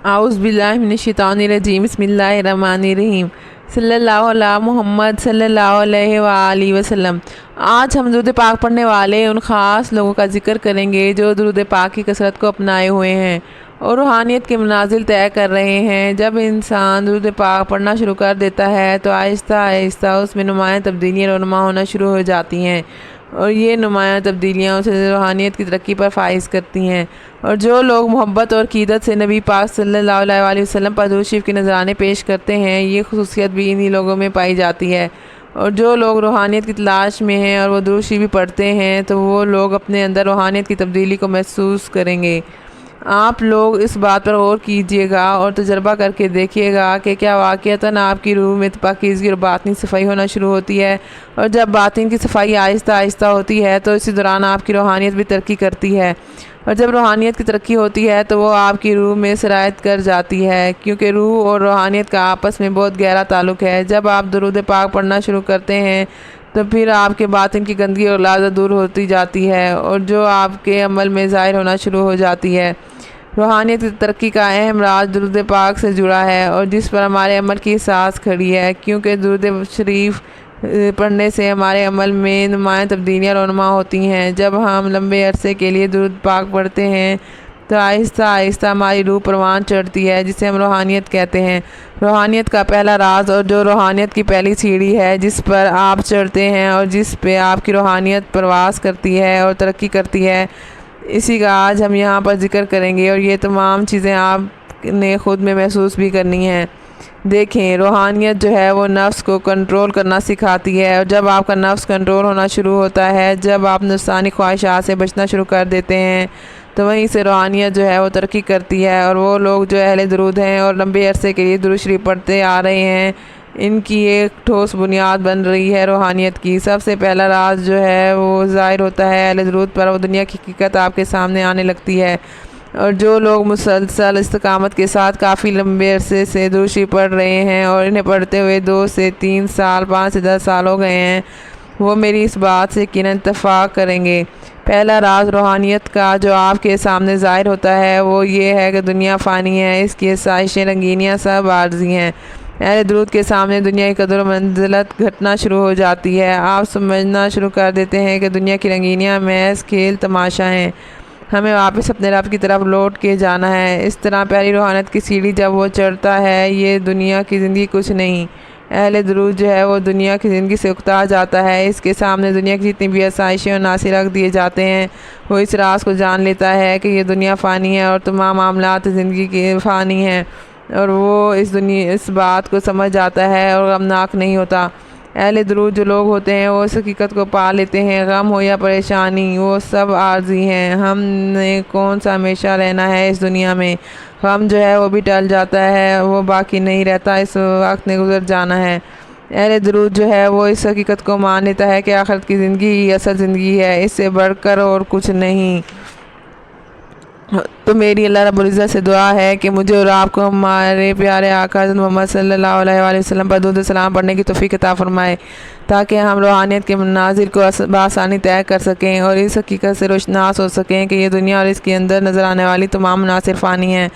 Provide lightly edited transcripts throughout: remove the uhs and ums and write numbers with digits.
اعوذ باللہ من الشیطان الرجیم، بسم اللہ الرحمن الرحیم، صلی اللہ علیہ محمد صلی اللہ علیہ وآلہ وسلم۔ آج ہم درود پاک پڑھنے والے ان خاص لوگوں کا ذکر کریں گے جو درود پاک کی کثرت کو اپنائے ہوئے ہیں اور روحانیت کے منازل طے کر رہے ہیں۔ جب انسان درود پاک پڑھنا شروع کر دیتا ہے تو آہستہ آہستہ اس میں نمایاں تبدیلیاں رونما ہونا شروع ہو جاتی ہیں، اور یہ نمایاں تبدیلیاں اسے روحانیت کی ترقی پر فائز کرتی ہیں۔ اور جو لوگ محبت اور عقیدت سے نبی پاک صلی اللہ علیہ وآلہ وسلم پر درود شریف کے نذرانے پیش کرتے ہیں، یہ خصوصیت بھی انہی لوگوں میں پائی جاتی ہے۔ اور جو لوگ روحانیت کی تلاش میں ہیں اور وہ درود شریف بھی پڑھتے ہیں تو وہ لوگ اپنے اندر روحانیت کی تبدیلی کو محسوس کریں گے۔ آپ لوگ اس بات پر غور کیجئے گا اور تجربہ کر کے دیکھیے گا کہ کیا واقعتاً آپ کی روح میں پاکیزگی اور باطنی صفائی ہونا شروع ہوتی ہے، اور جب باطن کی صفائی آہستہ آہستہ ہوتی ہے تو اسی دوران آپ کی روحانیت بھی ترقی کرتی ہے، اور جب روحانیت کی ترقی ہوتی ہے تو وہ آپ کی روح میں سرایت کر جاتی ہے، کیونکہ روح اور روحانیت کا آپس میں بہت گہرا تعلق ہے۔ جب آپ درود پاک پڑھنا شروع کرتے ہیں تو پھر آپ کے باطن کی گندگی اور غلاظت دور ہوتی جاتی ہے، اور جو آپ کے عمل میں ظاہر ہونا شروع ہو جاتی ہے۔ روحانیت کی ترقی کا اہم راز درود پاک سے جڑا ہے، اور جس پر ہمارے عمل کی اساس کھڑی ہے، کیونکہ درود شریف پڑھنے سے ہمارے عمل میں نمایاں تبدیلیاں رونما ہوتی ہیں۔ جب ہم لمبے عرصے کے لیے درود پاک پڑھتے ہیں تو آہستہ آہستہ ہماری روح پروان چڑھتی ہے، جسے ہم روحانیت کہتے ہیں۔ روحانیت کا پہلا راز اور جو روحانیت کی پہلی سیڑھی ہے جس پر آپ چڑھتے ہیں اور جس پہ آپ کی روحانیت پرواز کرتی ہے اور ترقی کرتی ہے، اسی کا آج ہم یہاں پر ذکر کریں گے، اور یہ تمام چیزیں آپ نے خود میں محسوس بھی کرنی ہیں۔ دیکھیں، روحانیت جو ہے وہ نفس کو کنٹرول کرنا سکھاتی ہے، اور جب آپ کا نفس کنٹرول ہونا شروع ہوتا ہے، جب آپ نفسانی خواہشات سے بچنا شروع کر دیتے ہیں تو وہیں سے روحانیت جو ہے وہ ترقی کرتی ہے۔ اور وہ لوگ جو اہل درود ہیں اور لمبے عرصے کے لیے درود شریف پڑھتے آ رہے ہیں، ان کی ایک ٹھوس بنیاد بن رہی ہے روحانیت کی۔ سب سے پہلا راز جو ہے وہ ظاہر ہوتا ہے اہل درود پر، وہ دنیا کی حقیقت آپ کے سامنے آنے لگتی ہے۔ اور جو لوگ مسلسل استقامت کے ساتھ کافی لمبے عرصے سے درود شریف پڑھ رہے ہیں اور انہیں پڑھتے ہوئے 2 سے 3 سال، 5 سے 10 سال ہو گئے ہیں، وہ میری اس بات سے یقیناً اتفاق کریں گے۔ پہلا راز روحانیت کا جو آپ کے سامنے ظاہر ہوتا ہے وہ یہ ہے کہ دنیا فانی ہے، اس کی آسائشیں، رنگینیاں سب عارضی ہیں۔ اہل درود کے سامنے دنیا کی قدر و منزلت گھٹنا شروع ہو جاتی ہے۔ آپ سمجھنا شروع کر دیتے ہیں کہ دنیا کی رنگینیاں محض کھیل تماشا ہیں، ہمیں واپس اپنے رب کی طرف لوٹ کے جانا ہے۔ اس طرح پہلی روحانیت کی سیڑھی جب وہ چڑھتا ہے، یہ دنیا کی زندگی کچھ نہیں۔ اہل درود جو ہے وہ دنیا کی زندگی سے اکتا جاتا ہے، اس کے سامنے دنیا کی جتنی بھی آسائشیں اور عناصر رکھ دیے جاتے ہیں، وہ اس راز کو جان لیتا ہے کہ یہ دنیا فانی ہے اور تمام معاملات زندگی کے فانی ہیں، اور وہ اس بات کو سمجھ جاتا ہے اور غمناک نہیں ہوتا۔ اہل درود جو لوگ ہوتے ہیں وہ اس حقیقت کو پا لیتے ہیں، غم ہو یا پریشانی وہ سب عارضی ہیں۔ ہم نے کون سا ہمیشہ رہنا ہے اس دنیا میں، غم جو ہے وہ بھی ٹل جاتا ہے، وہ باقی نہیں رہتا، اس وقت نے گزر جانا ہے۔ اہل درود جو ہے وہ اس حقیقت کو مان لیتا ہے کہ آخرت کی زندگی ہی اصل زندگی ہے، اس سے بڑھ کر اور کچھ نہیں۔ تو میری اللہ رب العزت سے دعا ہے کہ مجھے اور آپ کو ہمارے پیارے آقا حضرت محمد صلی اللہ علیہ وآلہ وسلم پر درود و سلام پڑھنے کی توفیق عطا فرمائے، تاکہ ہم روحانیت کے مناظر کو بآسانی طے کر سکیں اور اس حقیقت سے روشناس ہو سکیں کہ یہ دنیا اور اس کے اندر نظر آنے والی تمام عناصر فانی ہیں،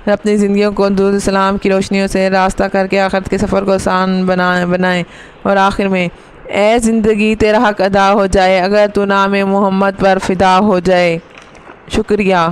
اور اپنی زندگیوں کو درود و سلام کی روشنیوں سے راستہ کر کے آخرت کے سفر کو آسان بنائیں۔ اور آخر میں، اے زندگی تیرا حق ادا ہو جائے اگر تو نام محمد پر فدا ہو جائے۔ شکریہ۔